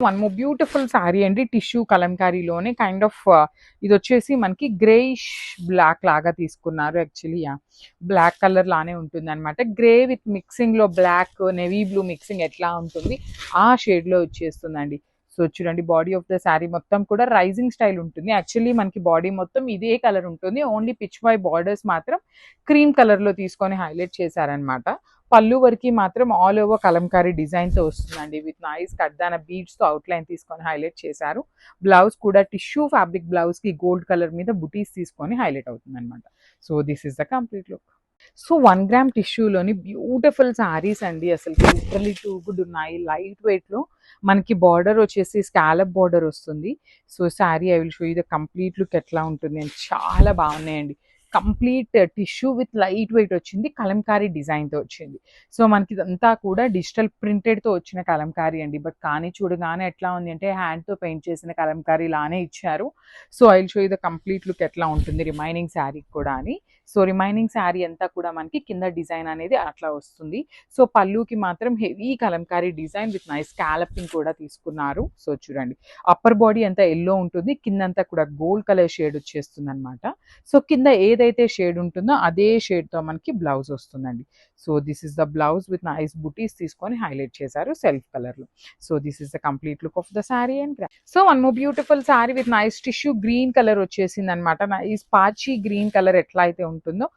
One more beautiful sari అండి, tissue కలంకారీలోనే kind of ఇది వచ్చేసి మనకి గ్రేయిష్ బ్లాక్ లాగా తీసుకున్నారు. యాక్చువల్లీ బ్లాక్ కలర్ లానే ఉంటుంది అనమాట. గ్రే విత్ మిక్సింగ్ లో బ్లాక్ నెవీ బ్లూ మిక్సింగ్ ఎట్లా ఉంటుంది ఆ షేడ్ లో వచ్చేస్తుందండి. సో చూడండి, బాడీ ఆఫ్ ద శారీ మొత్తం కూడా రైజింగ్ స్టైల్ ఉంటుంది. యాక్చువల్లీ మనకి బాడీ మొత్తం ఇదే కలర్ ఉంటుంది, ఓన్లీ పిచ్ వై బార్డర్స్ మాత్రం క్రీమ్ కలర్ లో తీసుకొని హైలైట్ చేశారనమాట. పళ్ళు వరకు మాత్రం ఆల్ ఓవర్ కలంకారీ డిజైన్ తో వస్తుందండి, విత్ నైస్ కడ్దాన బీడ్స్ తో అవుట్లైన్ తీసుకొని హైలైట్ చేశారు. బ్లౌజ్ కూడా టిష్యూ ఫ్యాబ్రిక్ బ్లౌజ్ కి గోల్డ్ కలర్ మీద బుటీస్ తీసుకొని హైలైట్ అవుతుంది అనమాట. So this is the complete look. So 1 gram టిష్యూలోని బ్యూటిఫుల్ శారీస్ అండి, అసలు లిటరలీ టూ గుడ్ ఉన్నాయి. లైట్ వెయిట్ లో మనకి బార్డర్ వచ్చేసి స్కాలప్ బార్డర్ వస్తుంది. So sari I will show you the complete look ఎట్లా ఉంటుంది అని. చాలా బాగున్నాయండి. Complete tissue with light weight వచ్చింది, కలంకారీ డిజైన్తో వచ్చింది. సో మనకి ఇదంతా కూడా డిజిటల్ ప్రింటెడ్తో వచ్చిన కలంకారీ అండి. బట్ కానీ చూడగానే ఎట్లా ఉంది అంటే హ్యాండ్తో పెయింట్ చేసిన కలంకారీ లానే ఇచ్చారు. So I will show you the complete look ఎట్లా ఉంటుంది రిమైనింగ్ శారీ కూడా అని. సో రిమైనింగ్ శారీ అంతా కూడా మనకి కింద డిజైన్ అనేది అట్లా వస్తుంది. సో పళ్ళుకి మాత్రం heavy Kalamkari design with nice scalloping కూడా తీసుకున్నారు. సో చూడండి, అప్పర్ బాడీ అంతా ఎల్లో ఉంటుంది, కిందంతా కూడా గోల్డ్ కలర్ షేడ్ వచ్చేస్తుంది అనమాట. సో కింద ఏదైతే షేడ్ ఉంటుందో అదే షేడ్తో మనకి బ్లౌజ్ వస్తుందండి. So this is the blouse with nice బుటీస్ తీసుకొని హైలైట్ చేశారు సెల్ఫ్ కలర్లో. So this is the complete look of the sari and so one more beautiful sari with nice tissue green colour వచ్చేసింది అనమాట. నైస్ పాచి గ్రీన్ కలర్ ఎట్లా అయితే ఉంటుందో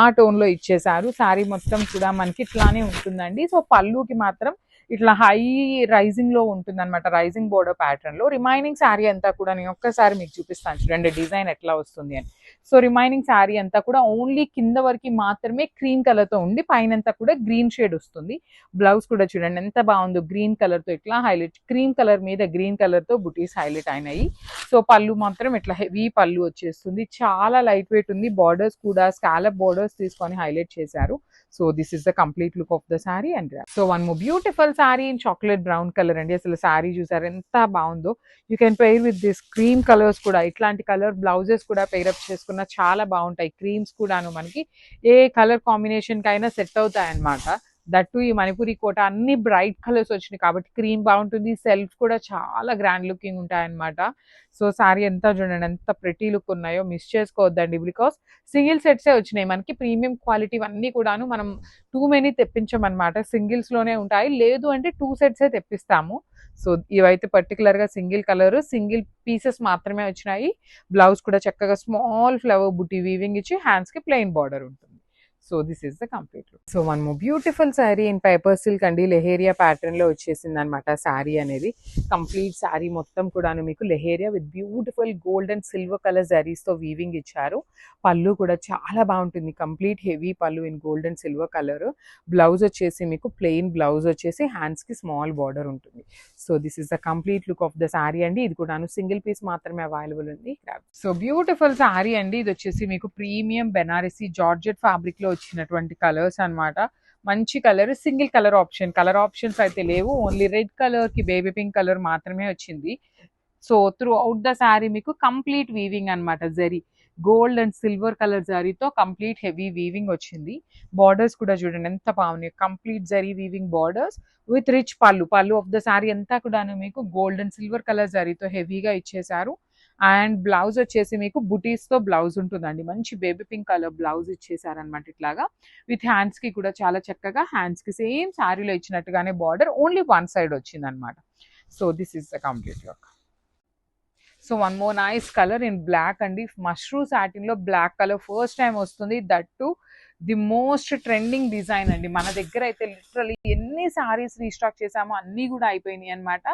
ఆ టోన్ లో ఇచ్చేసారు. శారీ మొత్తం కూడా మనకి ఇట్లానే ఉంటుందండి. సో పళ్ళుకి మాత్రం ఇట్లా హై రైజింగ్ లో ఉంటుంది అనమాట, రైజింగ్ బోర్డర్ ప్యాటర్న్ లో. రిమైనింగ్ శారీ అంతా కూడా నేను ఒక్కసారి మీకు చూపిస్తాను చూడండి డిజైన్ ఎట్లా వస్తుంది అని. సో రిమైనింగ్ శారీ అంతా కూడా ఓన్లీ కింద వరకు మాత్రమే క్రీమ్ కలర్ తో ఉండి పైన అంతా కూడా గ్రీన్ షేడ్ వస్తుంది. బ్లౌజ్ కూడా చూడండి ఎంత బాగుందో, గ్రీన్ కలర్ తో ఇట్లా హైలైట్, క్రీమ్ కలర్ మీద గ్రీన్ కలర్ తో బుటీస్ హైలైట్ అయినాయి. సో పళ్ళు మాత్రం ఇట్లా హెవీ పళ్ళు వచ్చేస్తుంది, చాలా లైట్ వెయిట్ ఉంది. బార్డర్స్ కూడా స్కాలప్ బార్డర్స్ తీసుకొని హైలైట్ చేశారు. So this is the complete look of the sari and so one more beautiful sari in chocolate brown colour అండి. అసలు శారీ చూసారు ఎంత బాగుందో. You can pair with this cream colours కూడా, ఇట్లాంటి కలర్ బ్లౌజెస్ కూడా పెయిరప్ చేసుకున్న చాలా బాగుంటాయి. క్రీమ్స్ కూడాను మనకి ఏ కలర్ కాంబినేషన్ కైనా సెట్ అవుతాయి అన్నమాట. దట్టు ఈ మణిపురి కోట అన్ని బ్రైట్ కలర్స్ వచ్చినాయి కాబట్టి క్రీమ్ బాగుంటుంది. సెల్ఫ్ కూడా చాలా గ్రాండ్ లుకింగ్ ఉంటాయన్నమాట. సో శారీ ఎంత చూడండి ఎంత ప్రెటీ లుక్ ఉన్నాయో, మిస్ చేసుకోవద్దండి. బికాస్ సింగిల్ సెట్సే వచ్చినాయి మనకి. ప్రీమియం క్వాలిటీ అన్నీ కూడాను మనం టూ మెనీ తెప్పించమన్నమాట, సింగిల్స్ లోనే ఉంటాయి. లేదు అంటే 2 సెట్సే తెప్పిస్తాము. సో ఇవైతే పర్టికులర్గా సింగిల్ కలర్ సింగిల్ పీసెస్ మాత్రమే వచ్చినాయి. బ్లౌజ్ కూడా చక్కగా స్మాల్ ఫ్లవర్ బుట్టి వీవింగ్ ఇచ్చి హ్యాండ్స్ కి ప్లెయిన్ బార్డర్ ఉంటుంది. So this is the complete look. So one more beautiful sari in paper silk అండి, లెహేరియా ప్యాటర్న్ లో వచ్చేసింది అనమాట శారీ అనేది. కంప్లీట్ శారీ మొత్తం కూడాను మీకు leheriya with beautiful gold and silver colour zaris తో వీవింగ్ ఇచ్చారు. పళ్ళు కూడా చాలా బాగుంటుంది, కంప్లీట్ హెవీ పళ్ళు in gold and silver colour. Blouse వచ్చేసి మీకు ప్లెయిన్ బ్లౌజ్ వచ్చేసి హ్యాండ్స్ కి స్మాల్ బార్డర్ ఉంటుంది. So this is the complete look of the sari అండి. ఇది కూడా సింగిల్ పీస్ మాత్రమే అవైలబుల్ ఉంది. సో బ్యూటిఫుల్ శారీ అండి. ఇది వచ్చేసి మీకు ప్రీమియం బెనారసీ జార్జెట్ ఫ్యాబ్రిక్ లో వచ్చినటువంటి కలర్స్ అన్నమాట. మంచి colour, single colour option, colour options అయితే లేవు. ఓన్లీ రెడ్ కలర్ కి బేబీ పింక్ కలర్ మాత్రమే వచ్చింది. So through out the sari మీకు కంప్లీట్ వీవింగ్ అన్నమాట. Zari gold and silver colour జరీతో కంప్లీట్ హెవీ వీవింగ్ వచ్చింది. బార్డర్స్ కూడా చూడండి ఎంత బాగున్నాయి, complete zari weaving borders with rich పళ్ళు. పళ్ళు ఆఫ్ ద శారీ అంతా కూడా మీకు గోల్డ్ అండ్ సిల్వర్ కలర్ జరీతో హెవీగా ఇచ్చేసారు. అండ్ బ్లౌజ్ వచ్చేసి మీకు బుటీస్ తో బ్లౌజ్ ఉంటుందండి. మంచి బేబీ పింక్ కలర్ బ్లౌజ్ ఇచ్చేసారనమాట ఇట్లాగా. విత్ హ్యాండ్స్ కి కూడా చాలా చక్కగా హ్యాండ్స్ కి సేమ్ శారీలో ఇచ్చినట్టుగానే బార్డర్ ఓన్లీ వన్ సైడ్ వచ్చింది అనమాట. So this is the complete look. So one more nice colour in black అండి, మష్రూమ్ సాటిన్ లో బ్లాక్ కలర్ ఫస్ట్ టైం వస్తుంది. That to the most trending design అండి. మన దగ్గర అయితే లిటరలీ ఎన్ని సారీస్ రీస్టాక్ చేసామో అన్ని కూడా అయిపోయినాయి అనమాట.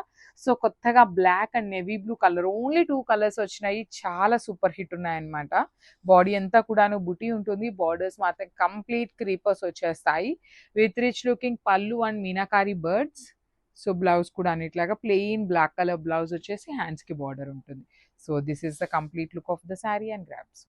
సో కొత్తగా black and navy blue colour only 2 colours వచ్చినాయి, చాలా సూపర్ హిట్ ఉన్నాయన్నమాట. బాడీ అంతా కూడాను బుటీ ఉంటుంది, బార్డర్స్ మాత్రం కంప్లీట్ క్రీపర్స్ వచ్చేస్తాయి విత్ రిచ్ లుకింగ్ పళ్ళు and meenakari birds. So blouse కూడా ఇట్లాగా ప్లెయిన్ బ్లాక్ కలర్ బ్లౌజ్ వచ్చేసి హ్యాండ్స్ కి బార్డర్ ఉంటుంది. So this is the complete look of the sari and grabs.